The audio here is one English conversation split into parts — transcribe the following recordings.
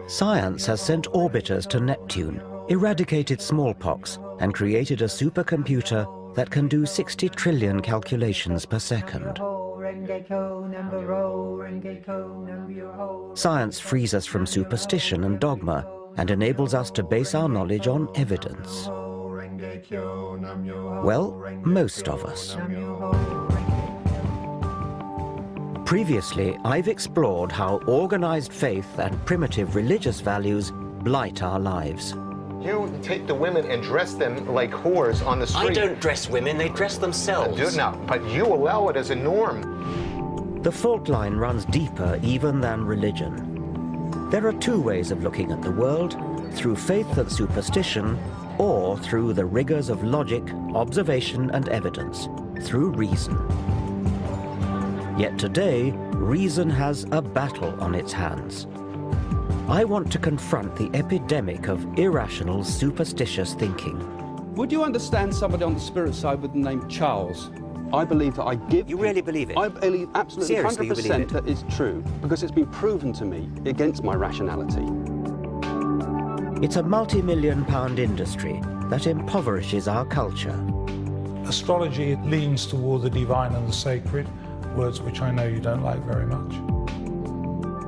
Science has sent orbiters to Neptune, eradicated smallpox, and created a supercomputer that can do 60 trillion calculations per second. Science frees us from superstition and dogma and enables us to base our knowledge on evidence. Well, most of us. Previously, I've explored how organized faith and primitive religious values blight our lives. You take the women and dress them like whores on the street. I don't dress women, they dress themselves. No, but you allow it as a norm. The fault line runs deeper even than religion. There are two ways of looking at the world, through faith and superstition, or through the rigors of logic, observation and evidence, through reason. Yet today, reason has a battle on its hands. I want to confront the epidemic of irrational, superstitious thinking. Would you understand somebody on the spirit side with the name Charles? I believe that I give... You really believe it? I believe absolutely. Seriously, 100% that it's true, because it's been proven to me against my rationality. It's a multi-million-pound industry that impoverishes our culture. Astrology leans toward the divine and the sacred, words which I know you don't like very much.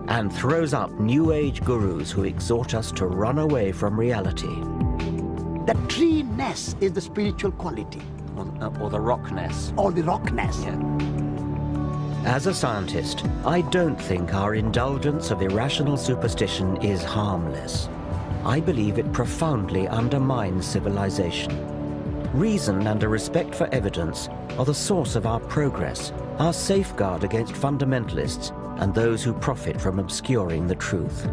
And throws up New Age gurus who exhort us to run away from reality. The treeness is the spiritual quality. Or the rockness. Or the rockness. Yeah. As a scientist, I don't think our indulgence of irrational superstition is harmless. I believe it profoundly undermines civilization. Reason and a respect for evidence are the source of our progress, our safeguard against fundamentalists and those who profit from obscuring the truth.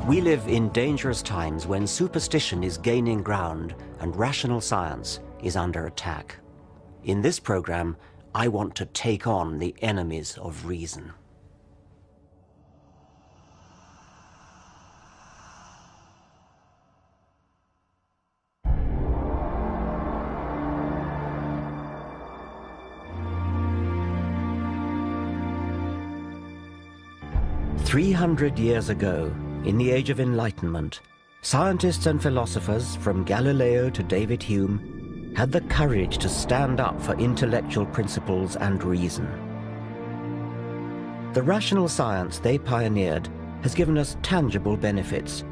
We live in dangerous times when superstition is gaining ground and rational science is under attack. In this program, I want to take on the enemies of reason. "300 years ago, in the Age of Enlightenment, scientists and philosophers from Galileo to David Hume had the courage to stand up for intellectual principles and reason. The rational science they pioneered has given us tangible benefits.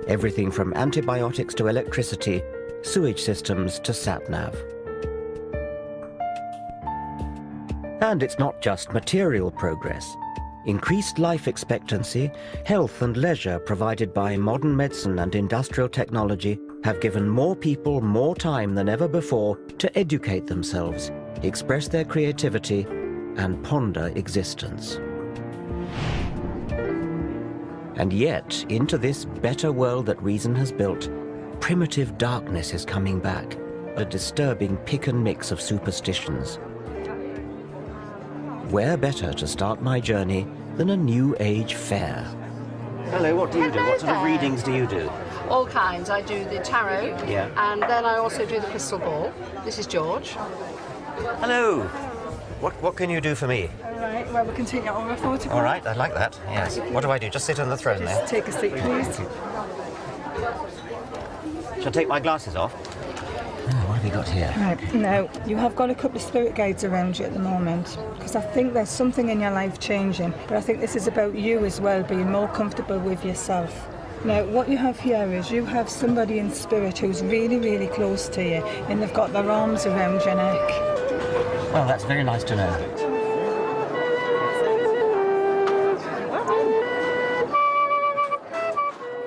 Everything from antibiotics to electricity, sewage systems to sat-nav. And it's not just material progress. Increased life expectancy, health and leisure provided by modern medicine and industrial technology have given more people more time than ever before to educate themselves, express their creativity, and ponder existence. And yet, into this better world that reason has built, primitive darkness is coming back, a disturbing pick and mix of superstitions. Where better to start my journey than a New Age fair? Hello, what do you do? What sort of readings do you do? All kinds. I do the tarot, Yeah. And then I also do the crystal ball. This is George. Hello. What can you do for me? All right, well, we can take it over a photograph. All right, I'd like that, yes. What do I do? Just sit on the throne there? Take a seat, please. Shall I take my glasses off? What have we got here? Right, now, you have got a couple of spirit guides around you at the moment, because I think there's something in your life changing, but I think this is about you as well, being more comfortable with yourself. Now, what you have here is you have somebody in spirit who's really, really close to you, and they've got their arms around your neck. Well, that's very nice to know.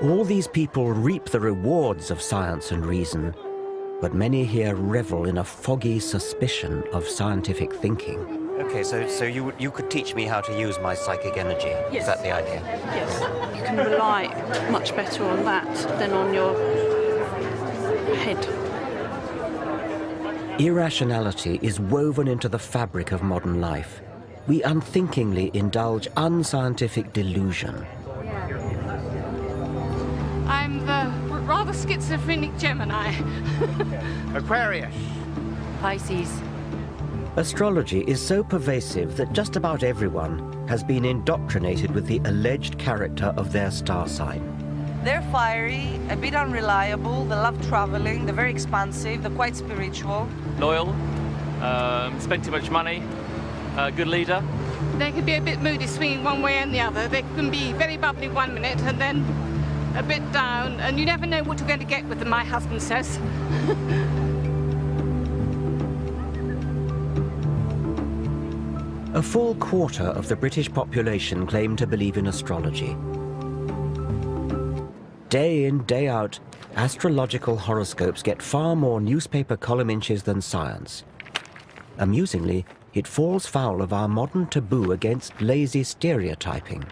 All these people reap the rewards of science and reason, but many here revel in a foggy suspicion of scientific thinking. Okay, so you could teach me how to use my psychic energy. Yes. Is that the idea? Yes, you can rely much better on that than on your head. Irrationality is woven into the fabric of modern life. We unthinkingly indulge unscientific delusion. I'm the rather schizophrenic Gemini. Aquarius. Pisces. Astrology is so pervasive that just about everyone has been indoctrinated with the alleged character of their star sign. They're fiery, a bit unreliable, they love traveling, they're very expansive, they're quite spiritual. Loyal, spend too much money, good leader. They can be a bit moody, swinging one way and the other. They can be very bubbly 1 minute and then a bit down, and you never know what you're going to get with them, my husband says. A full quarter of the British population claim to believe in astrology. Day in, day out, astrological horoscopes get far more newspaper column inches than science. Amusingly, it falls foul of our modern taboo against lazy stereotyping.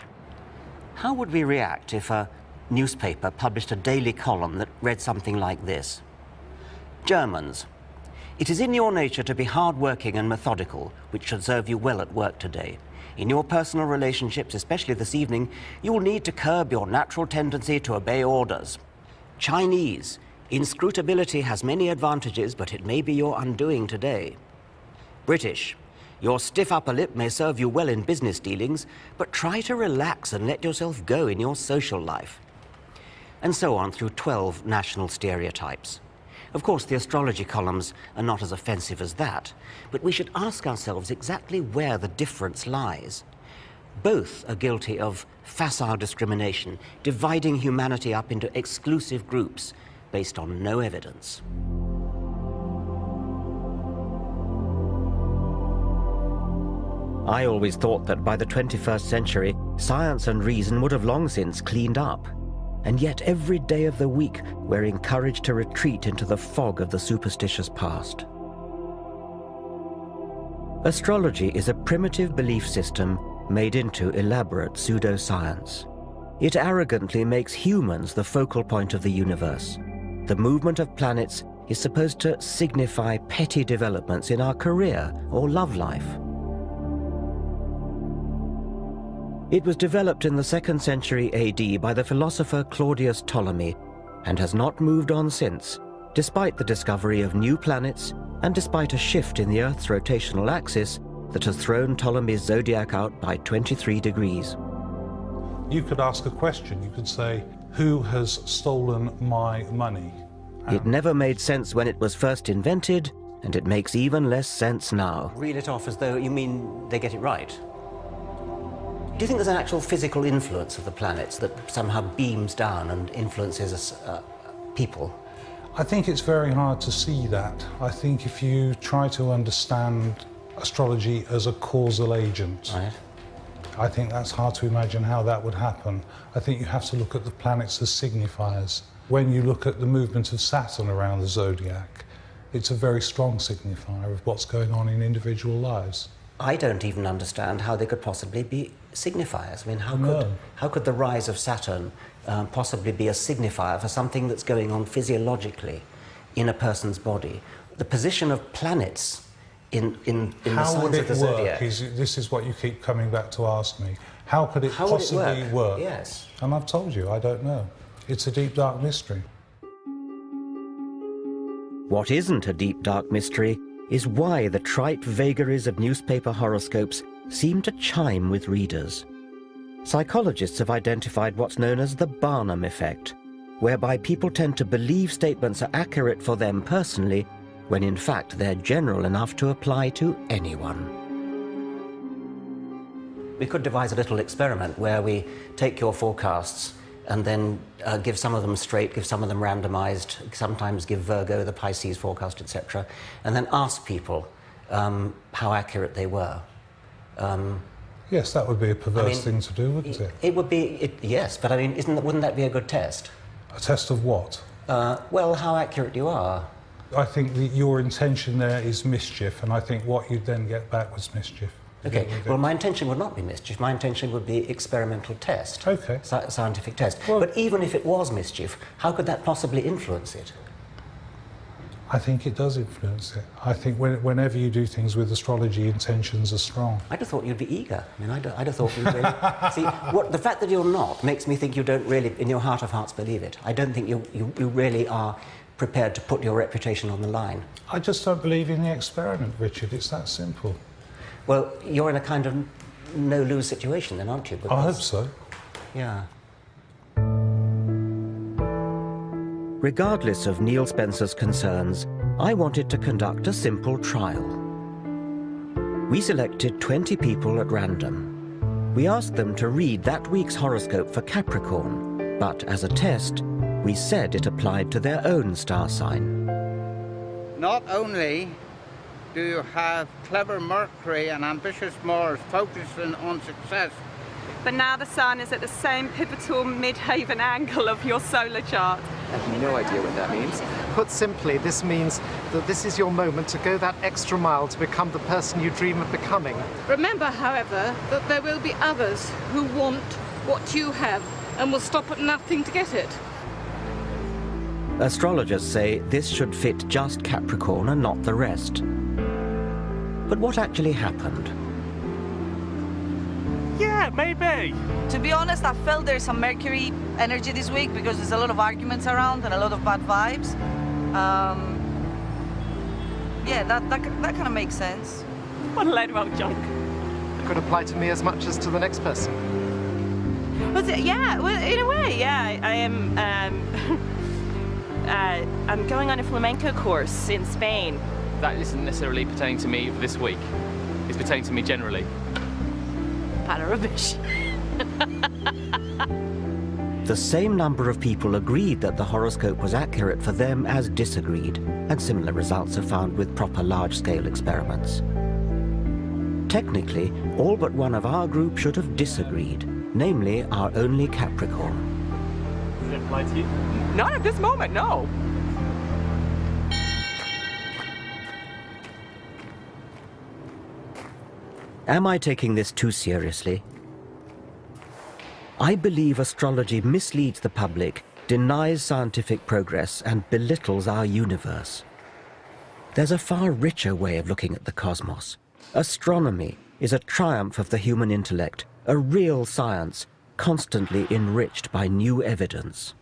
How would we react if a newspaper published a daily column that read something like this? Germans. It is in your nature to be hard-working and methodical, which should serve you well at work today. In your personal relationships, especially this evening, you will need to curb your natural tendency to obey orders. Chinese. Inscrutability has many advantages, but it may be your undoing today. British. Your stiff upper lip may serve you well in business dealings, but try to relax and let yourself go in your social life. And so on through 12 national stereotypes. Of course, the astrology columns are not as offensive as that, but we should ask ourselves exactly where the difference lies. Both are guilty of facile discrimination, dividing humanity up into exclusive groups based on no evidence. I always thought that by the 21st century, science and reason would have long since cleaned up. And yet every day of the week, we're encouraged to retreat into the fog of the superstitious past. Astrology is a primitive belief system made into elaborate pseudoscience. It arrogantly makes humans the focal point of the universe. The movement of planets is supposed to signify petty developments in our career or love life. It was developed in the 2nd century AD by the philosopher Claudius Ptolemy and has not moved on since, despite the discovery of new planets and despite a shift in the Earth's rotational axis that has thrown Ptolemy's zodiac out by 23 degrees. You could ask a question. You could say, who has stolen my money? It never made sense when it was first invented, and it makes even less sense now. Reel it off as though you mean they get it right. Do you think there's an actual physical influence of the planets that somehow beams down and influences people? I think it's very hard to see that. I think if you try to understand astrology as a causal agent, right, I think that's hard to imagine how that would happen. I think you have to look at the planets as signifiers. When you look at the movement of Saturn around the zodiac, it's a very strong signifier of what's going on in individual lives. I don't even understand how they could possibly be signifiers. I mean, how could the rise of Saturn possibly be a signifier for something that's going on physiologically in a person's body? The position of planets in the signs of the zodiac. This is what you keep coming back to ask me. How could it possibly work? Yes. And I've told you, I don't know. It's a deep, dark mystery. What isn't a deep, dark mystery is why the trite vagaries of newspaper horoscopes seem to chime with readers. Psychologists have identified what's known as the Barnum effect, whereby people tend to believe statements are accurate for them personally, when in fact they're general enough to apply to anyone. We could devise a little experiment where we take your forecasts and then give some of them straight, give some of them randomized, sometimes give Virgo the Pisces forecast, etc., and then ask people how accurate they were. Yes, that would be a perverse thing to do, wouldn't it? It would be, yes, but I mean, wouldn't that be a good test? A test of what? Well, how accurate you are. I think that your intention there is mischief, and I think what you'd then get back was mischief. Okay, well, my intention would not be mischief. My intention would be experimental test. Okay. Scientific test. Well, but even if it was mischief, how could that possibly influence it? I think it does influence it. I think whenever you do things with astrology, intentions are strong. I'd have thought you'd be eager. I mean, I'd have thought you'd really... See, the fact that you're not makes me think you don't really, in your heart of hearts, believe it. I don't think you really are prepared to put your reputation on the line. I just don't believe in the experiment, Richard. It's that simple. Well, you're in a kind of no-lose situation then, aren't you? Because, I hope so. Yeah. Regardless of Neil Spencer's concerns, I wanted to conduct a simple trial. We selected 20 people at random. We asked them to read that week's horoscope for Capricorn, but as a test, we said it applied to their own star sign. Not only do you have clever Mercury and ambitious Mars focusing on success, but now the Sun is at the same pivotal mid-haven angle of your solar chart. I have no idea what that means. Put simply, this means that this is your moment to go that extra mile to become the person you dream of becoming. Remember, however, that there will be others who want what you have and will stop at nothing to get it. Astrologers say this should fit just Capricorn and not the rest. But what actually happened? Yeah, maybe. To be honest, I felt there's some Mercury energy this week because there's a lot of arguments around and a lot of bad vibes. Yeah, that kind of makes sense. What a load of old junk. It could apply to me as much as to the next person. Yeah, well, in a way, yeah. I am. I'm going on a flamenco course in Spain. That isn't necessarily pertaining to me this week. It's pertaining to me generally. Pat rubbish. The same number of people agreed that the horoscope was accurate for them as disagreed, and similar results are found with proper large-scale experiments. Technically, all but one of our group should have disagreed, namely our only Capricorn. Does it apply to you? Not at this moment, no. Am I taking this too seriously? I believe astrology misleads the public, denies scientific progress, and belittles our universe. There's a far richer way of looking at the cosmos. Astronomy is a triumph of the human intellect, a real science, constantly enriched by new evidence.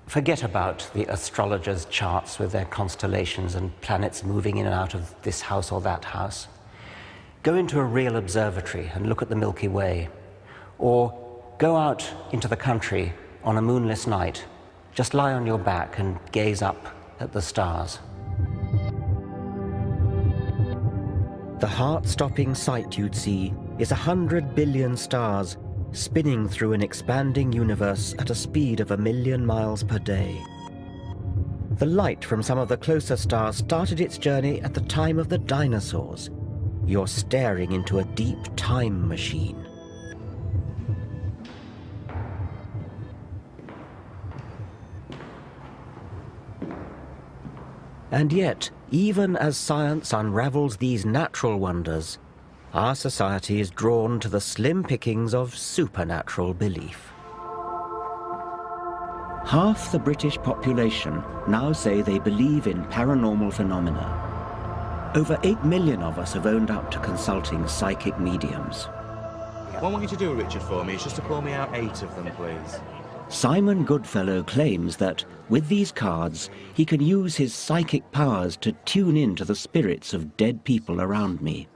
Forget about the astrologers' charts with their constellations and planets moving in and out of this house or that house. Go into a real observatory and look at the Milky Way. Or go out into the country on a moonless night. Just lie on your back and gaze up at the stars. The heart-stopping sight you'd see is 100 billion stars spinning through an expanding universe at a speed of 1 million miles per day. The light from some of the closer stars started its journey at the time of the dinosaurs. You're staring into a deep time machine. And yet, even as science unravels these natural wonders, our society is drawn to the slim pickings of supernatural belief. Half the British population now say they believe in paranormal phenomena. Over 8 million of us have owned up to consulting psychic mediums. What I want you to do, Richard, for me is just to pull me out 8 of them, please. Simon Goodfellow claims that, with these cards, he can use his psychic powers to tune in to the spirits of dead people around me.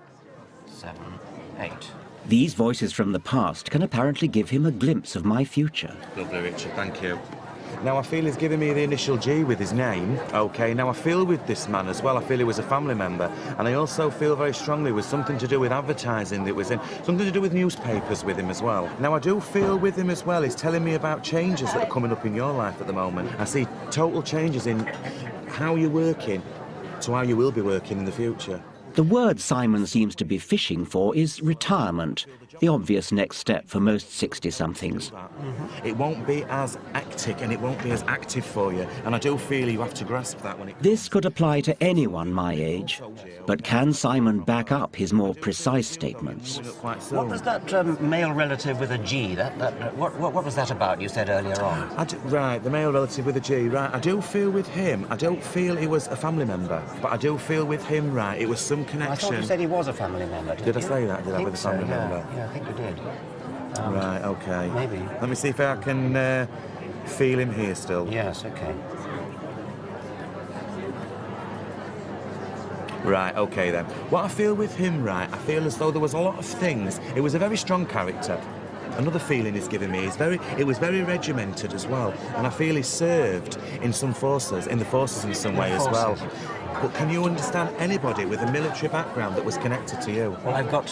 7, 8. These voices from the past can apparently give him a glimpse of my future. Lovely, Richard, thank you. Now, I feel he's giving me the initial G with his name, OK? Now, I feel with this man as well, I feel he was a family member, and I also feel very strongly with something to do with advertising that was in, something to do with newspapers with him as well. Now, I do feel with him as well, he's telling me about changes that are coming up in your life at the moment. I see total changes in how you're working to how you will be working in the future. The word Simon seems to be fishing for is retirement, the obvious next step for most 60-somethings. It won't be as hectic and it won't be as active for you, and I do feel you have to grasp that when it... This could apply to anyone my age, but can Simon back up his more precise statements? What was that male relative with a G? What was that about you said earlier on? Right, the male relative with a G, right. I do feel with him, I don't feel he was a family member, but I do feel with him, right, it was some connection. I thought you said he was a family member, Did I say that? Did I with a family member? Yeah, I think you did. Right, OK. Maybe. Let me see if I can feel him here still. Yes, OK. Right, OK then. What I feel with him, right, I feel as though there was a lot of things. It was a very strong character. Another feeling he's giving me is it was very regimented as well, and I feel he served in some forces, in some way as well. But can you understand anybody with a military background that was connected to you? Well, I've got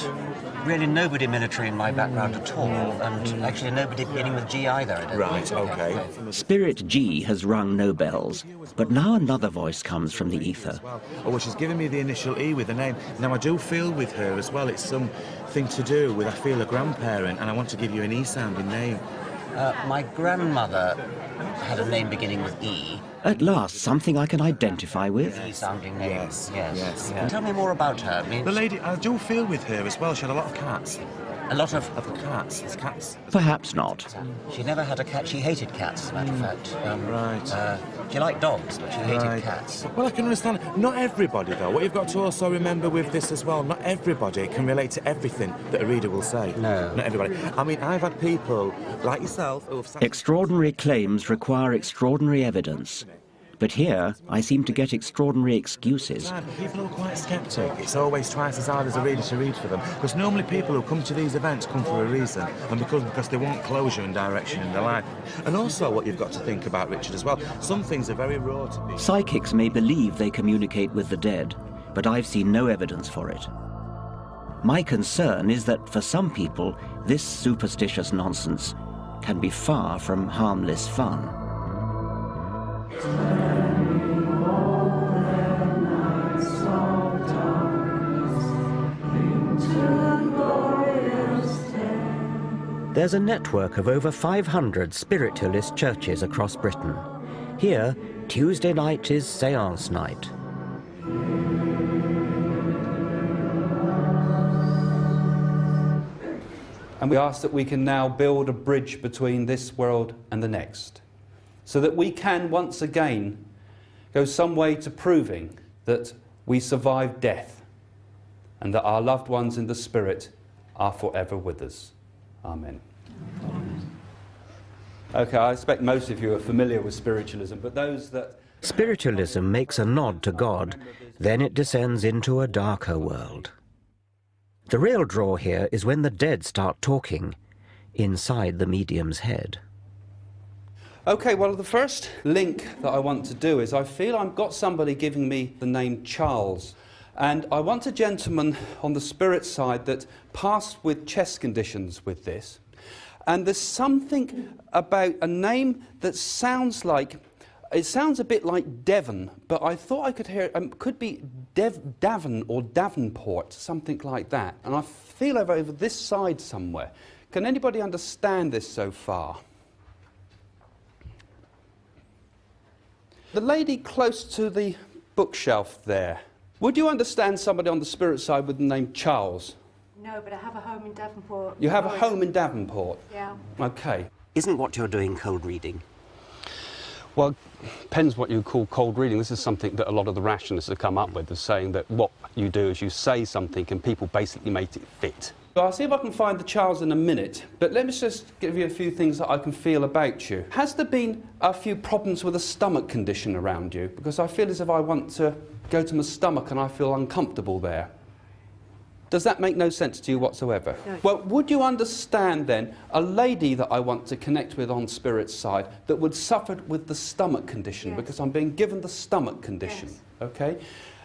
really nobody military in my background at all, and actually nobody beginning with G either. I don't Right, think. OK. Spirit G has rung no bells, but now another voice comes from the ether. Oh, well, she's giving me the initial E with a name. Now, I do feel with her as well, it's something to do with, I feel, a grandparent, and I want to give you an E-sounding name. My grandmother had a name beginning with E. At last, something I can identify with. E-sounding name. Yes. Tell me more about her. I mean, the lady, I do feel with her as well, she had a lot of cats. A lot of cats. It's cats. Perhaps not. She never had a cat. She hated cats, as a matter of fact. Right. She liked dogs, but she hated cats. Well, I can understand. Not everybody, though. What you've got to also remember with this as well, not everybody can relate to everything that a reader will say. No. Not everybody. I mean, I've had people like yourself who have... Extraordinary claims require extraordinary evidence. But here, I seem to get extraordinary excuses. People are quite sceptic. It's always twice as hard as a reader to read for them. Because normally people who come to these events come for a reason, and because they want closure and direction in their life. And also what you've got to think about, Richard, as well, some things are very raw to me. Psychics may believe they communicate with the dead, but I've seen no evidence for it. My concern is that for some people, this superstitious nonsense can be far from harmless fun. There's a network of over 500 spiritualist churches across Britain. Here, Tuesday night is séance night. And we ask that we can now build a bridge between this world and the next, so that we can once again go some way to proving that we survived death and that our loved ones in the spirit are forever with us. Amen. Okay, I expect most of you are familiar with spiritualism, but those that... Spiritualism makes a nod to God, then it descends into a darker world. The real draw here is when the dead start talking inside the medium's head. Okay, well, the first link that I want to do is I feel I've got somebody giving me the name Charles. And I want a gentleman on the spirit side that passed with chest conditions with this. And there's something about a name that sounds like, it sounds a bit like Devon, but I thought I could hear, could be Davon or Davenport, something like that. And I feel over this side somewhere. Can anybody understand this so far? The lady close to the bookshelf there. Would you understand somebody on the spirit side with the name Charles? No, but I have a home in Davenport. You have a home in Davenport? Yeah. Okay. Isn't what you're doing cold reading? Well, depends what you call cold reading. This is something that a lot of the rationalists have come up with, is saying that what you do is you say something and people basically make it fit. So I'll see if I can find the Charles in a minute, but let me just give you a few things that I can feel about you. Has there been a few problems with a stomach condition around you? Because I feel as if I want to go to my stomach and I feel uncomfortable there. Does that make no sense to you whatsoever? No. Well, would you understand then a lady that I want to connect with on spirit's side that would suffer with the stomach condition? Yes. Because I'm being given the stomach condition, yes. Okay?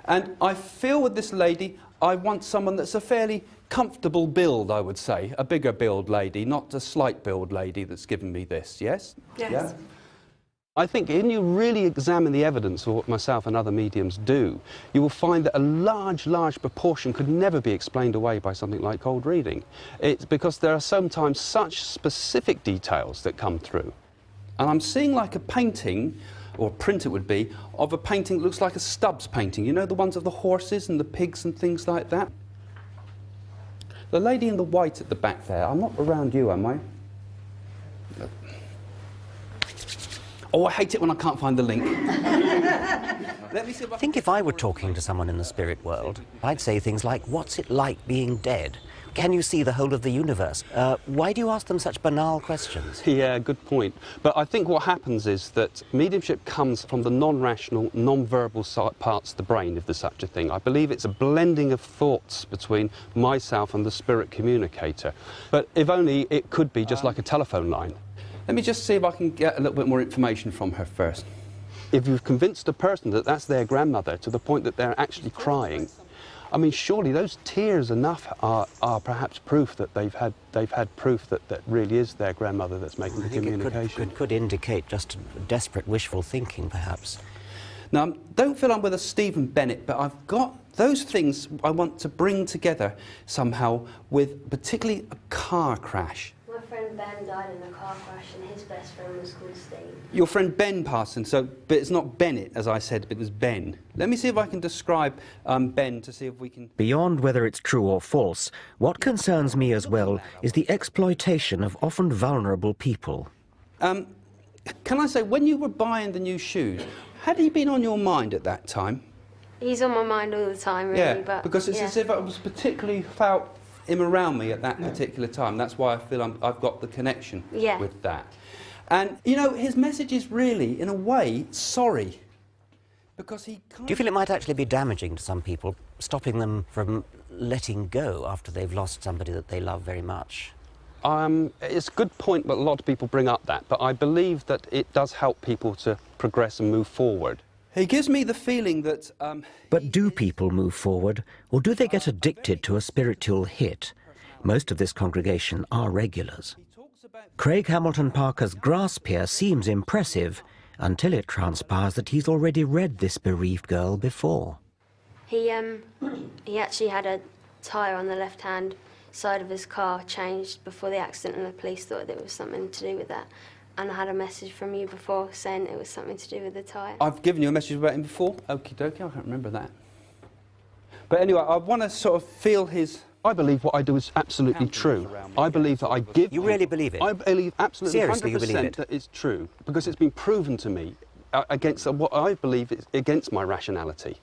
And I feel with this lady, I want someone that's a fairly comfortable build, I would say. A bigger build lady, not a slight build lady that's given me this, yes? Yes. Yeah? I think when you really examine the evidence of what myself and other mediums do, you will find that a large proportion could never be explained away by something like cold reading. It's because there are sometimes such specific details that come through. And I'm seeing like a painting, or a print it would be, of a painting that looks like a Stubbs painting. You know, the ones of the horses and the pigs and things like that? The lady in the white at the back there, I'm not around you, am I? Oh, I hate it when I can't find the link. Let me see if I think if I were talking to someone in the spirit world, I'd say things like, what's it like being dead? Can you see the whole of the universe? Why do you ask them such banal questions? Yeah, good point. But I think what happens is that mediumship comes from the non-rational, non-verbal parts of the brain, if there's such a thing. I believe it's a blending of thoughts between myself and the spirit communicator. But if only it could be just like a telephone line. Let me just see if I can get a little bit more information from her first. If you've convinced a person that that's their grandmother to the point that they're actually crying, I mean, surely those tears enough are perhaps proof that they've had proof that that really is their grandmother that's making the communication. It could indicate just desperate wishful thinking, perhaps. Now, don't feel I'm with a Stephen Bennett, but I've got those things I want to bring together somehow with particularly a car crash. My friend Ben died in a car crash and his best friend was called Steve. Your friend Ben Parson, but it's not Bennett, as I said, but it was Ben. Let me see if I can describe Ben to see if we can... Beyond whether it's true or false, what concerns me as well is the exploitation of often vulnerable people. Can I say, when you were buying the new shoes, had he been on your mind at that time? He's on my mind all the time, really. Yeah, but because it's as if I was particularly felt him around me at that particular time. That's why I feel I've got the connection with that. And, you know, his message is really, in a way, sorry. Because he can't... Do you feel it might actually be damaging to some people, stopping them from letting go after they've lost somebody that they love very much? It's a good point, but a lot of people bring up that. But I believe that it does help people to progress and move forward. He gives me the feeling that... But do people move forward, or do they get addicted to a spiritual hit? Most of this congregation are regulars. Craig Hamilton Parker's grasp here seems impressive, until it transpires that he's already read this bereaved girl before. He actually had a tyre on the left-hand side of his car changed before the accident, and the police thought that it was something to do with that. And I had a message from you before saying it was something to do with the tyre. I've given you a message about him before? Okie dokie, I can't remember that. But anyway, I want to sort of feel his... I believe what I do is absolutely true. I believe that I give... You really believe it? I believe absolutely Seriously, 100% you believe it? that it's true, because it's been proven to me against what I believe is against my rationality.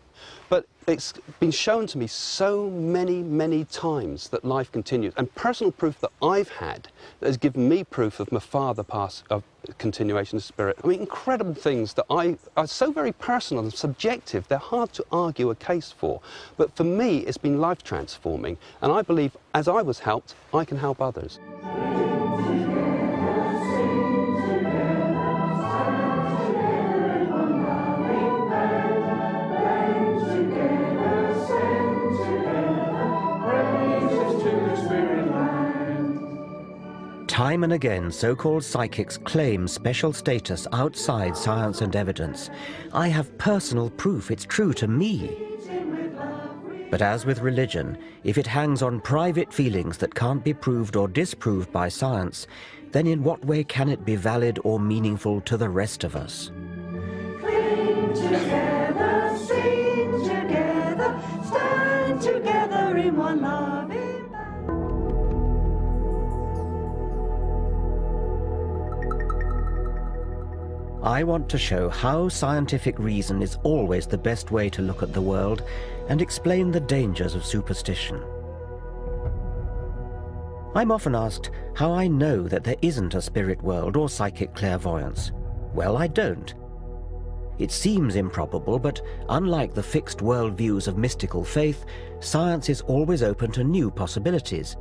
But it's been shown to me so many times that life continues. And personal proof that I've had that has given me proof of my father past of continuation of spirit. I mean, incredible things that are so very personal and subjective, they're hard to argue a case for. But for me, it's been life transforming. And I believe, as I was helped, I can help others. Time and again, so-called psychics claim special status outside science and evidence. I have personal proof it's true to me. But as with religion, if it hangs on private feelings that can't be proved or disproved by science, then in what way can it be valid or meaningful to the rest of us? Cling together, sing together, stand together in one loving. I want to show how scientific reason is always the best way to look at the world and explain the dangers of superstition. I'm often asked how I know that there isn't a spirit world or psychic clairvoyance. Well, I don't. It seems improbable, but unlike the fixed worldviews of mystical faith, science is always open to new possibilities.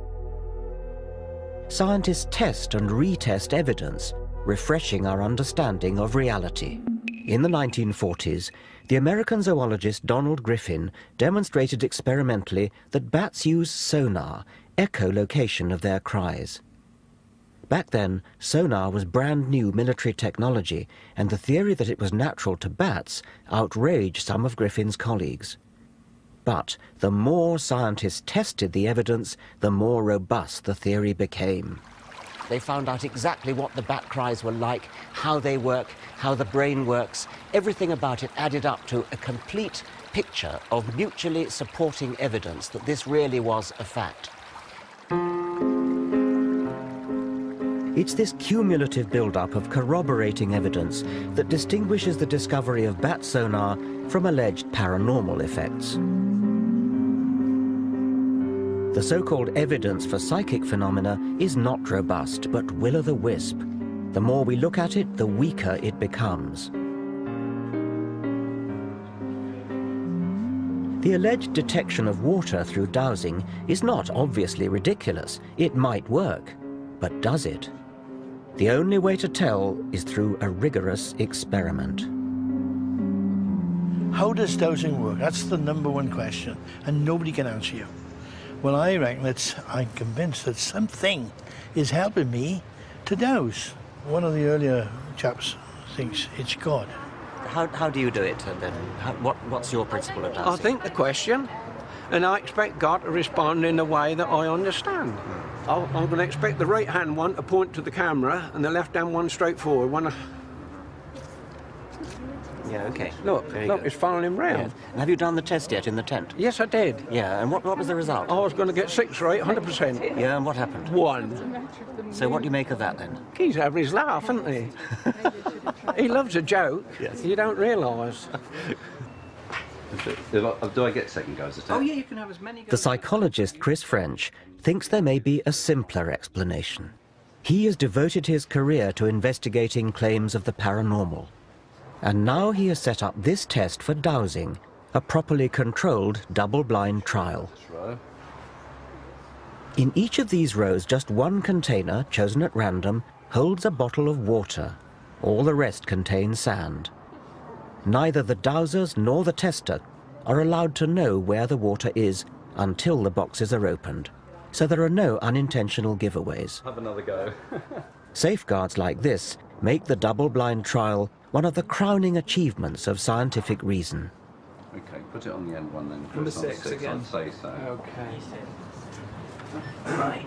Scientists test and retest evidence, refreshing our understanding of reality. In the 1940s, the American zoologist Donald Griffin demonstrated experimentally that bats use sonar, echolocation of their cries. Back then, sonar was brand new military technology, and the theory that it was natural to bats outraged some of Griffin's colleagues. But the more scientists tested the evidence, the more robust the theory became. They found out exactly what the bat cries were like, how they work, how the brain works. Everything about it added up to a complete picture of mutually supporting evidence that this really was a fact. It's this cumulative build-up of corroborating evidence that distinguishes the discovery of bat sonar from alleged paranormal effects. The so-called evidence for psychic phenomena is not robust, but will-o'-the-wisp. The more we look at it, the weaker it becomes. The alleged detection of water through dowsing is not obviously ridiculous. It might work, but does it? The only way to tell is through a rigorous experiment. How does dowsing work? That's the #1 question, and nobody can answer you. Well, I reckon I'm convinced that something is helping me to dowse. One of the earlier chaps thinks it's God. How do you do it, then? What's your principle of dowsing? I think the question, and I expect God to respond in a way that I understand. I'm going to expect the right-hand one to point to the camera and the left-hand one straight forward. Yeah, okay. Look, it's following him round. Yeah. And have you done the test yet in the tent? Yes, I did. Yeah, and what was the result? I was going to get 6 right, 100%. Yeah, and what happened? 1. So what do you make of that, then? He's having his laugh, isn't he? He loves a joke. Yes. You don't realise. Do I get second goes at it? Oh, yeah, you can have as many goes. The psychologist Chris French thinks there may be a simpler explanation. He has devoted his career to investigating claims of the paranormal. And now he has set up this test for dowsing, a properly controlled double-blind trial. In each of these rows, just one container, chosen at random, holds a bottle of water. All the rest contain sand. Neither the dowsers nor the tester are allowed to know where the water is until the boxes are opened. So there are no unintentional giveaways. Have another go. Safeguards like this make the double-blind trial one of the crowning achievements of scientific reason. Okay, put it on the end one then. Number 6 again. I'd say so. Okay. Right.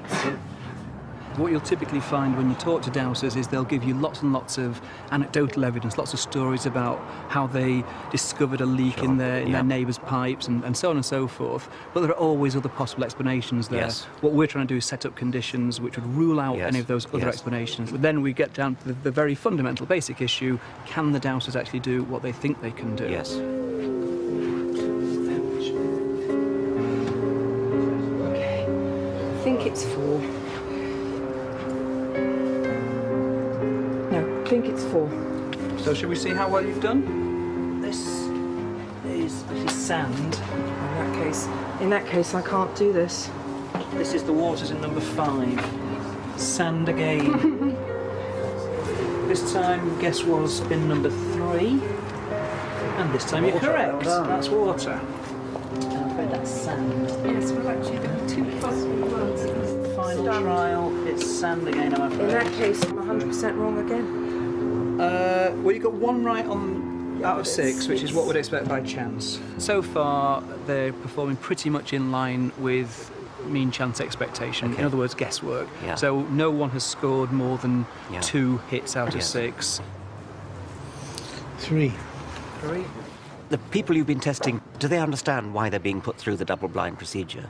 What you'll typically find when you talk to dowsers is they'll give you lots and lots of anecdotal evidence, lots of stories about how they discovered a leak in their neighbour's pipes and so on and so forth. But there are always other possible explanations there. Yes. What we're trying to do is set up conditions which would rule out any of those other explanations. But then we get down to the very fundamental, basic issue: can the dowsers actually do what they think they can do? Yes. Okay. I think it's 4. I think it's 4. So shall we see how well you've done? This is sand. In that case, I can't do this. This is the waters in number 5. Sand again. This time, guess was bin number 3. And this time you're correct. That's water. I'm afraid that's sand. Yes, well, actually, there are 2 possible words. Final trial, it's sand again, I'm afraid. In that case, I'm 100% wrong again. Well, you got 1 right out of 6, which is what we'd expect by chance. So far, they're performing pretty much in line with mean chance expectation. Okay. In other words, guesswork. Yeah. So no one has scored more than 2 hits out of 6. 3. 3. The people you've been testing, do they understand why they're being put through the double-blind procedure?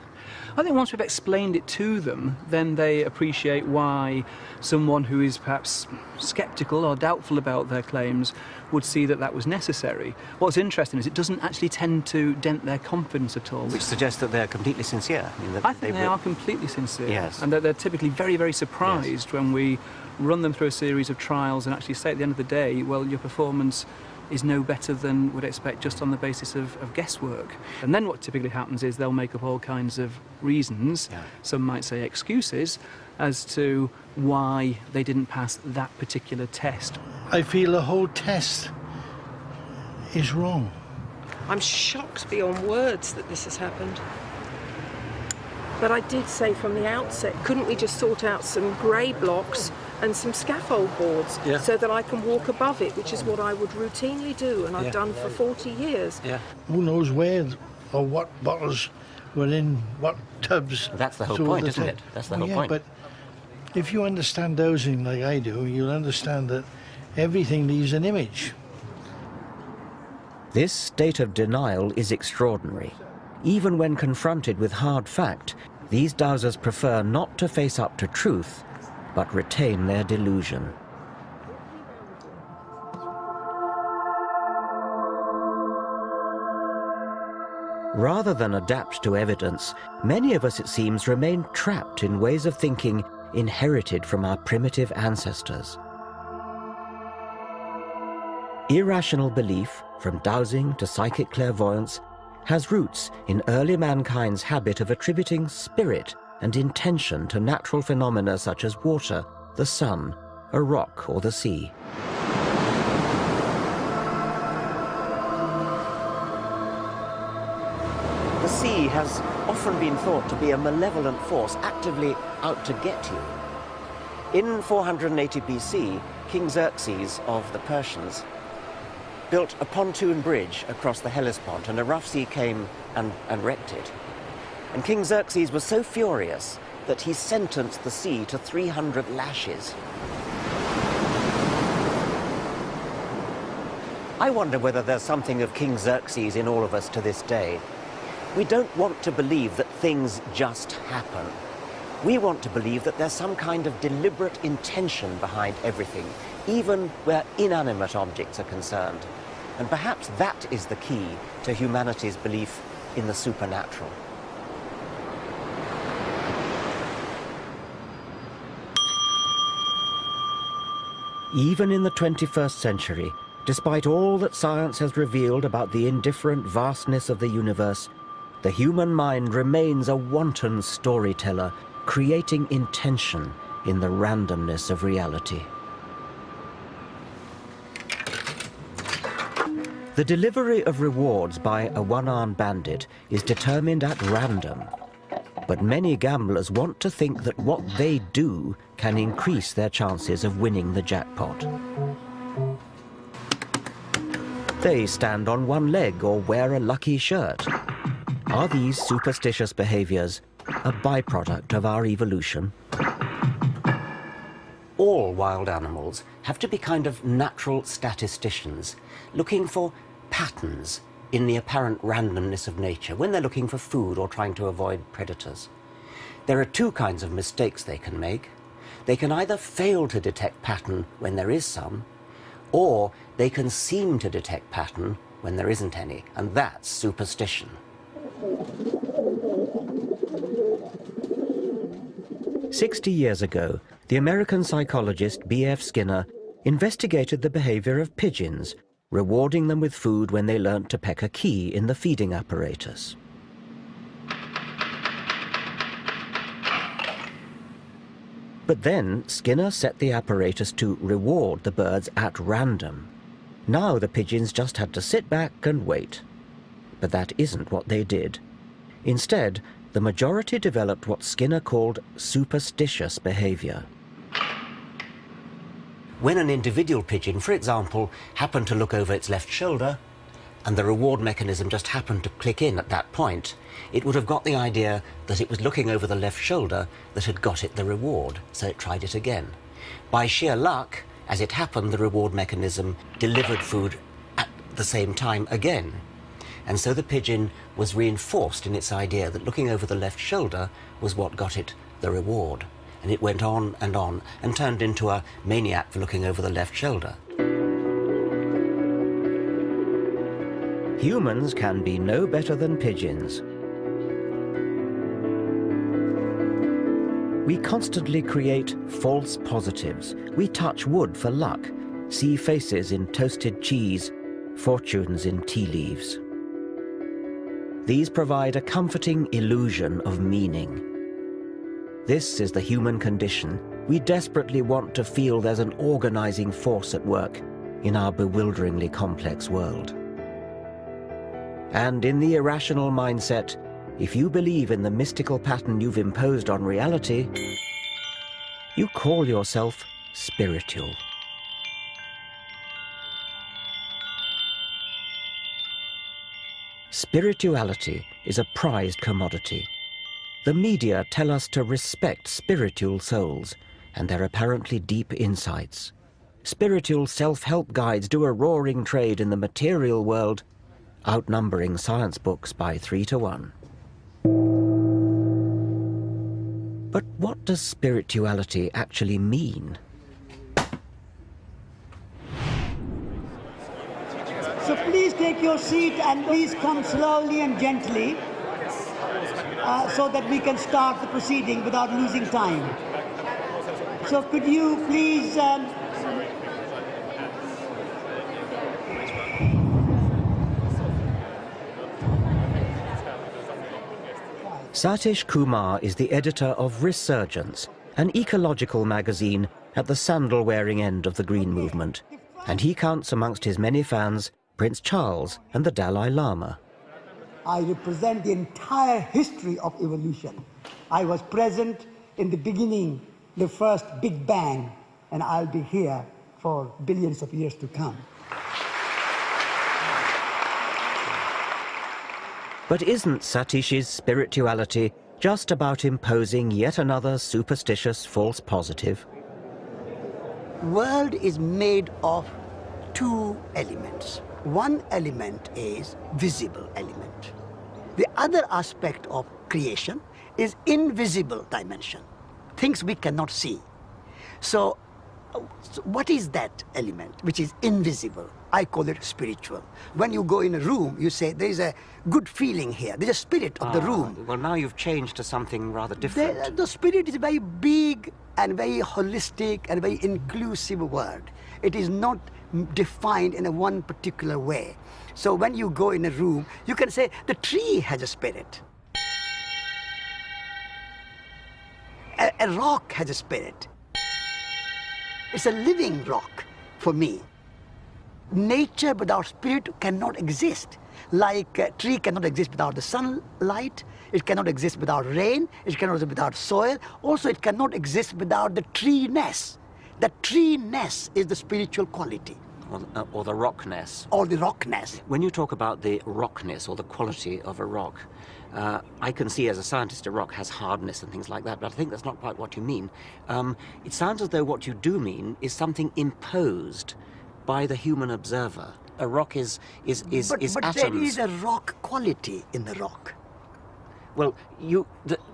I think once we've explained it to them, then they appreciate why someone who is perhaps sceptical or doubtful about their claims would see that that was necessary. What's interesting is it doesn't actually tend to dent their confidence at all. Which suggests that they're completely sincere. I think they are completely sincere. Yes. And they're typically very, very surprised when we run them through a series of trials and actually say at the end of the day, well, your performance is no better than we'd expect just on the basis of guesswork. And then what typically happens is they'll make up all kinds of reasons, some might say excuses, as to why they didn't pass that particular test. I feel the whole test is wrong. I'm shocked beyond words that this has happened. But I did say from the outset, couldn't we just sort out some grey blocks and some scaffold boards so that I can walk above it, which is what I would routinely do, and I've done for 40 years. Who knows where or what bottles were in what tubs. That's the whole point, isn't it? That's the whole point. But if you understand dowsing like I do, you'll understand that everything leaves an image. This state of denial is extraordinary. Even when confronted with hard fact, these dowsers prefer not to face up to truth, but retain their delusion. Rather than adapt to evidence, many of us, it seems, remain trapped in ways of thinking inherited from our primitive ancestors. Irrational belief, from dowsing to psychic clairvoyance, has roots in early mankind's habit of attributing spirit and intention to natural phenomena such as water, the sun, a rock, or the sea. The sea has often been thought to be a malevolent force actively out to get you. In 480 BC, King Xerxes of the Persians built a pontoon bridge across the Hellespont, and a rough sea came and wrecked it. And King Xerxes was so furious that he sentenced the sea to 300 lashes. I wonder whether there's something of King Xerxes in all of us to this day. We don't want to believe that things just happen. We want to believe that there's some kind of deliberate intention behind everything, even where inanimate objects are concerned. And perhaps that is the key to humanity's belief in the supernatural. Even in the 21st century, despite all that science has revealed about the indifferent vastness of the universe, the human mind remains a wanton storyteller, creating intention in the randomness of reality. The delivery of rewards by a one-armed bandit is determined at random. But many gamblers want to think that what they do can increase their chances of winning the jackpot. They stand on one leg or wear a lucky shirt. Are these superstitious behaviors a byproduct of our evolution? All wild animals have to be kind of natural statisticians, looking for patterns in the apparent randomness of nature when they're looking for food or trying to avoid predators. There are two kinds of mistakes they can make. They can either fail to detect pattern when there is some, or they can seem to detect pattern when there isn't any, and that's superstition. "60 years ago, the American psychologist B.F. Skinner investigated the behavior of pigeons, rewarding them with food when they learnt to peck a key in the feeding apparatus. But then Skinner set the apparatus to reward the birds at random. Now the pigeons just had to sit back and wait. But that isn't what they did. Instead, the majority developed what Skinner called superstitious behavior. When an individual pigeon, for example, happened to look over its left shoulder, and the reward mechanism just happened to click in at that point, it would have got the idea that it was looking over the left shoulder that had got it the reward, so it tried it again. By sheer luck, as it happened, the reward mechanism delivered food at the same time again. And so the pigeon was reinforced in its idea that looking over the left shoulder was what got it the reward. And it went on and turned into a maniac for looking over the left shoulder. Humans can be no better than pigeons. We constantly create false positives. We touch wood for luck, see faces in toasted cheese, fortunes in tea leaves. These provide a comforting illusion of meaning. This is the human condition. We desperately want to feel there's an organizing force at work in our bewilderingly complex world. And in the irrational mindset, if you believe in the mystical pattern you've imposed on reality, you call yourself spiritual. Spirituality is a prized commodity. The media tell us to respect spiritual souls and their apparently deep insights. Spiritual self-help guides do a roaring trade in the material world, outnumbering science books by 3 to 1. But what does spirituality actually mean? So please take your seat and please come slowly and gently so that we can start the proceeding without losing time. So could you please... Satish Kumar is the editor of Resurgence, an ecological magazine at the sandal-wearing end of the Green Movement, and he counts amongst his many fans Prince Charles and the Dalai Lama. I represent the entire history of evolution. I was present in the beginning, the first Big Bang, and I'll be here for billions of years to come. But isn't Satish's spirituality just about imposing yet another superstitious false positive? World is made of two elements. One element is visible element. The other aspect of creation is invisible dimension, things we cannot see. So what is that element which is invisible? I call it spiritual. When you go in a room, you say, there is a good feeling here. There's a spirit of the room. Well, now you've changed to something rather different. The spirit is a very big and very holistic and very inclusive word. It is not defined in a one particular way. So when you go in a room, you can say, the tree has a spirit. A rock has a spirit. It's a living rock for me. Nature without spirit cannot exist. Like a tree cannot exist without the sunlight, it cannot exist without rain, it cannot exist without soil. Also, it cannot exist without the tree-ness. The tree-ness is the spiritual quality. Or the rockness. Or the rockness. When you talk about the rockness or the quality of a rock, I can see as a scientist a rock has hardness and things like that, but I think that's not quite what you mean. It sounds as though what you do mean is something imposed by the human observer. A rock is atoms. But there is a rock quality in the rock. Well,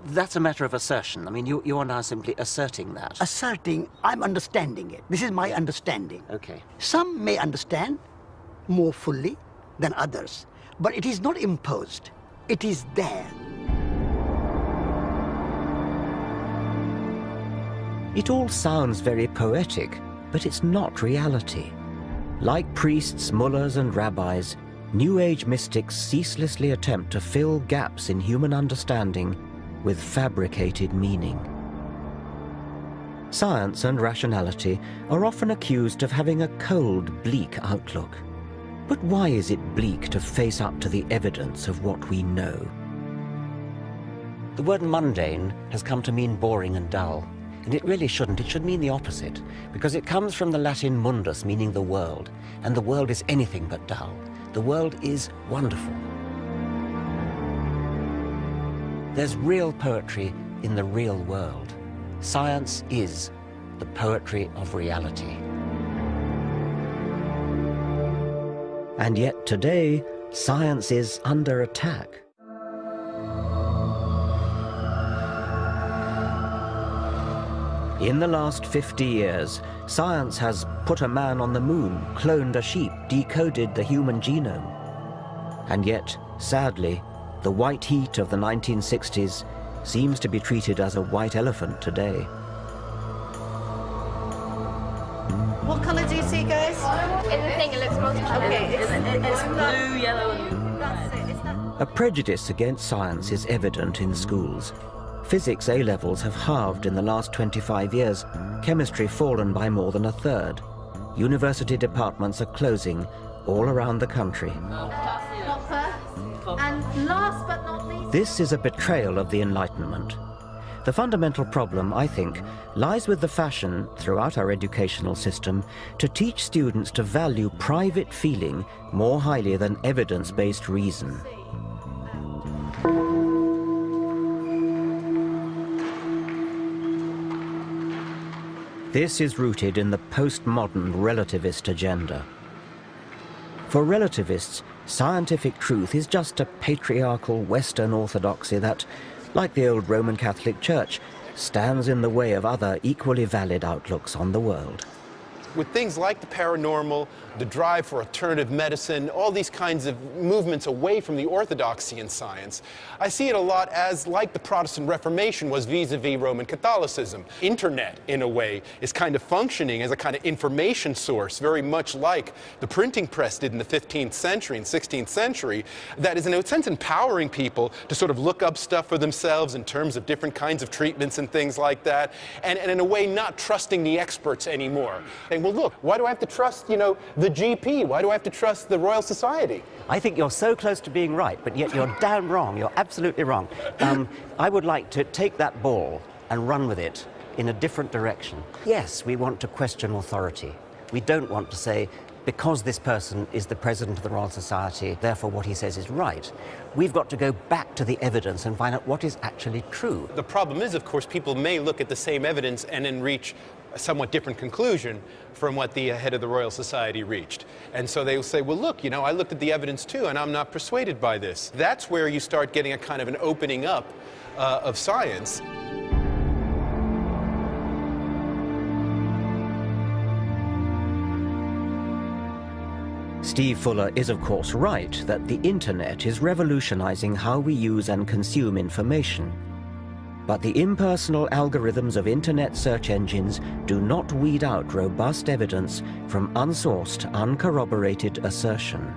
that's a matter of assertion. I mean, you are now simply asserting that. Asserting, I'm understanding it. This is my understanding. Okay. Some may understand more fully than others, but it is not imposed. It is there. It all sounds very poetic, but it's not reality. Like priests, mullahs and rabbis, New Age mystics ceaselessly attempt to fill gaps in human understanding with fabricated meaning. Science and rationality are often accused of having a cold, bleak outlook. But why is it bleak to face up to the evidence of what we know? The word mundane has come to mean boring and dull. And it really shouldn't. It should mean the opposite, because it comes from the Latin mundus, meaning the world, and the world is anything but dull. The world is wonderful. There's real poetry in the real world. Science is the poetry of reality. And yet today, science is under attack. In the last 50 years, science has put a man on the moon, cloned a sheep, decoded the human genome. And yet, sadly, the white heat of the 1960s seems to be treated as a white elephant today. What colour do you see, guys? In the thing, it looks multicolored. Okay, it's blue, yellow, and that's it. A prejudice against science is evident in schools. Physics A-levels have halved in the last 25 years, chemistry fallen by more than a third. University departments are closing all around the country. And last but not least... This is a betrayal of the Enlightenment. The fundamental problem, I think, lies with the fashion throughout our educational system to teach students to value private feeling more highly than evidence-based reason. This is rooted in the postmodern relativist agenda. For relativists, scientific truth is just a patriarchal Western orthodoxy that, like the old Roman Catholic Church, stands in the way of other equally valid outlooks on the world. With things like the paranormal, the drive for alternative medicine, all these kinds of movements away from the orthodoxy in science, I see it a lot as like the Protestant Reformation was vis-a-vis Roman Catholicism. Internet, in a way, is kind of functioning as a kind of information source, very much like the printing press did in the 15th century and 16th century, that is in a sense empowering people to sort of look up stuff for themselves in terms of different kinds of treatments and things like that, and in a way not trusting the experts anymore. And well, look, why do I have to trust, you know, the GP? Why do I have to trust the Royal Society? I think you're so close to being right, but yet you're damn wrong. You're absolutely wrong. I would like to take that ball and run with it in a different direction. Yes, we want to question authority. We don't want to say, because this person is the president of the Royal Society, therefore what he says is right. We've got to go back to the evidence and find out what is actually true. The problem is, of course, people may look at the same evidence and then reach a somewhat different conclusion from what the head of the Royal Society reached. And so they will say, well, look, you know, I looked at the evidence too, and I'm not persuaded by this. That's where you start getting a kind of an opening up of science. Steve Fuller is, of course, right that the internet is revolutionizing how we use and consume information. But the impersonal algorithms of internet search engines do not weed out robust evidence from unsourced, uncorroborated assertion.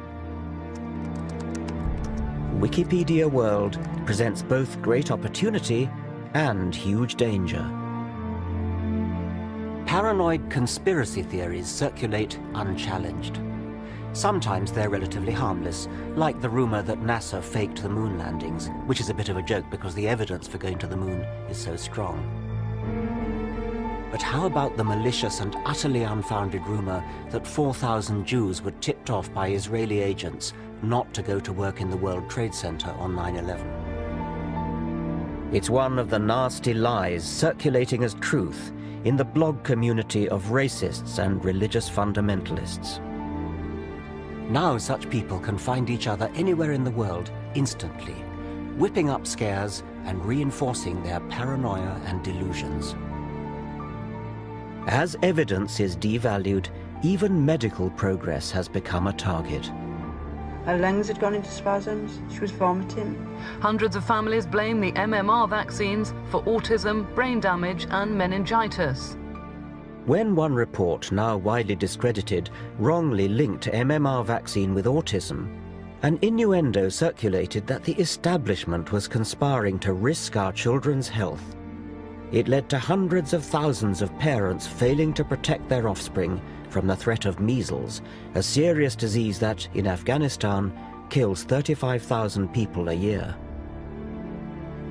Wikipedia World presents both great opportunity and huge danger. Paranoid conspiracy theories circulate unchallenged. Sometimes they're relatively harmless, like the rumor that NASA faked the moon landings, which is a bit of a joke because the evidence for going to the moon is so strong. But how about the malicious and utterly unfounded rumor that 4,000 Jews were tipped off by Israeli agents not to go to work in the World Trade Center on 9/11? It's one of the nasty lies circulating as truth in the blog community of racists and religious fundamentalists. Now such people can find each other anywhere in the world instantly, whipping up scares and reinforcing their paranoia and delusions. As evidence is devalued, even medical progress has become a target. Her lungs had gone into spasms, she was vomiting. Hundreds of families blame the MMR vaccines for autism, brain damage and meningitis. When one report, now widely discredited, wrongly linked MMR vaccine with autism, an innuendo circulated that the establishment was conspiring to risk our children's health. It led to hundreds of thousands of parents failing to protect their offspring from the threat of measles, a serious disease that, in Afghanistan, kills 35,000 people a year.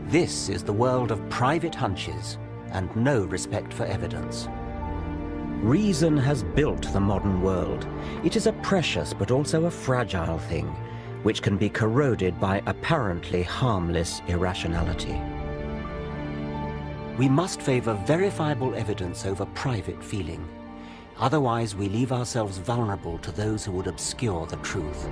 This is the world of private hunches and no respect for evidence. Reason has built the modern world. It is a precious but also a fragile thing, which can be corroded by apparently harmless irrationality. We must favor verifiable evidence over private feeling. Otherwise, we leave ourselves vulnerable to those who would obscure the truth.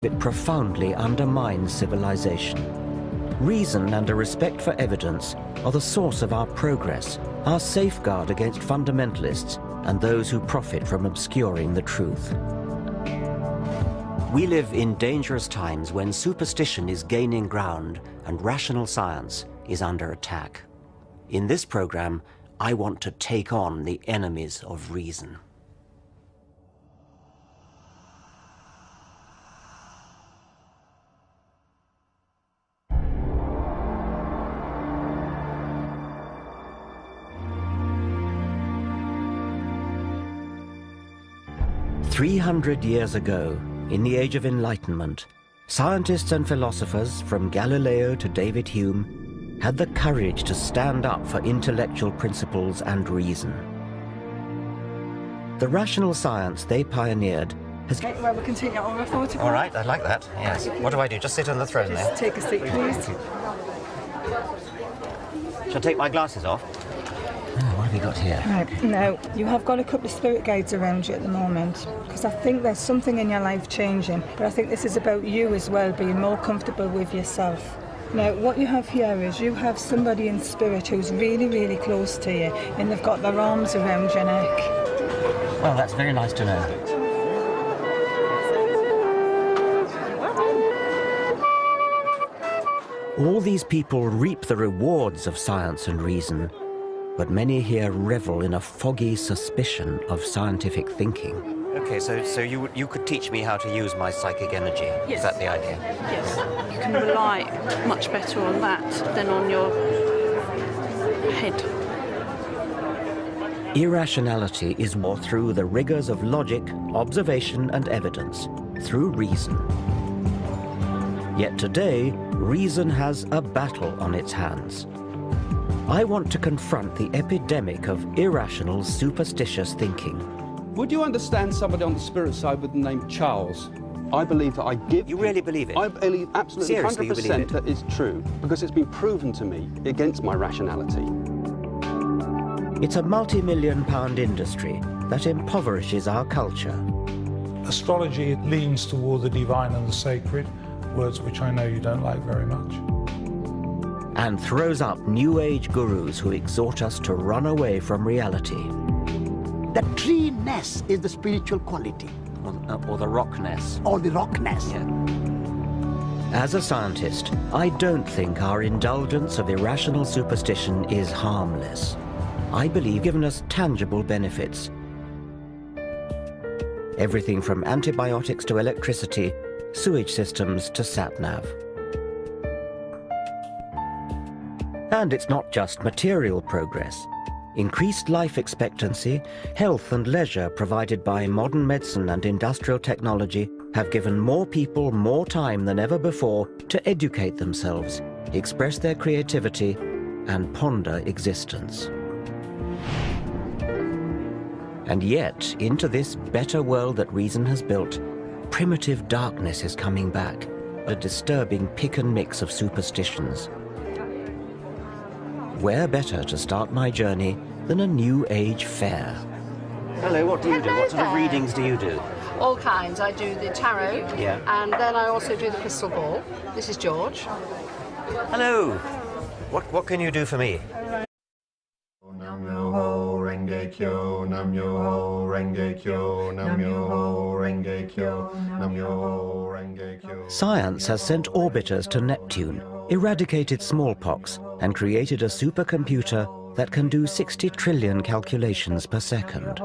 It profoundly undermines civilization. Reason and a respect for evidence are the source of our progress, our safeguard against fundamentalists and those who profit from obscuring the truth. We live in dangerous times when superstition is gaining ground and rational science is under attack. In this program, I want to take on the enemies of reason. "300 years ago, in the Age of Enlightenment, scientists and philosophers from Galileo to David Hume had the courage to stand up for intellectual principles and reason. The rational science they pioneered has... Well, we can take it on a photograph. All right, I'd like that, yes. What do I do? Just sit on the throne there? Just take a seat, please. Shall I take my glasses off? What have you got here? Right, now, you have got a couple of spirit guides around you at the moment, because I think there's something in your life changing, but I think this is about you as well, being more comfortable with yourself. Now, what you have here is you have somebody in spirit who's really, really close to you, and they've got their arms around your neck. Well, that's very nice to know. All these people reap the rewards of science and reason, but many here revel in a foggy suspicion of scientific thinking. Okay, so you could teach me how to use my psychic energy? Yes. Is that the idea? Yes. You can rely much better on that than on your head. Irrationality is more through the rigors of logic, observation and evidence, through reason. Yet today, reason has a battle on its hands. I want to confront the epidemic of irrational, superstitious thinking. Would you understand somebody on the spirit side with the name Charles? I believe that I give... You really believe it? I believe absolutely, seriously, 100% you believe it? That is true, because it's been proven to me against my rationality. It's a multi-million-pound industry that impoverishes our culture. Astrology leans toward the divine and the sacred, words which I know you don't like very much. And throws up New Age gurus who exhort us to run away from reality. The tree-ness is the spiritual quality. Or the rockness. Or the rockness. Yeah. As a scientist, I don't think our indulgence of irrational superstition is harmless. I believe given us tangible benefits. Everything from antibiotics to electricity, sewage systems to sat-nav. And it's not just material progress. Increased life expectancy, health and leisure provided by modern medicine and industrial technology have given more people more time than ever before to educate themselves, express their creativity, and ponder existence. And yet, into this better world that reason has built, primitive darkness is coming back, a disturbing pick and mix of superstitions. Where better to start my journey than a New Age fair? Hello, what do you do? What sort of readings do you do? All kinds. I do the tarot, Yeah. and then I also do the crystal ball. This is George. Hello. What can you do for me? Science has sent orbiters to Neptune, eradicated smallpox, and created a supercomputer that can do 60 trillion calculations per second.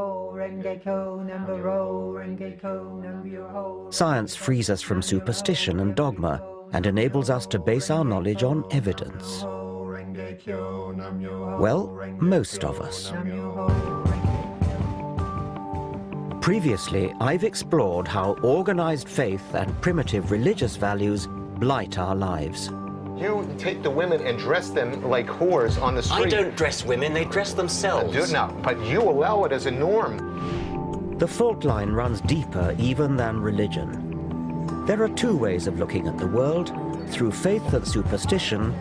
Science frees us from superstition and dogma and enables us to base our knowledge on evidence. Well, most of us. Previously, I've explored how organized faith and primitive religious values blight our lives. You take the women and dress them like whores on the street. I don't dress women, they dress themselves. No, but you allow it as a norm. The fault line runs deeper even than religion. There are two ways of looking at the world, through faith and superstition,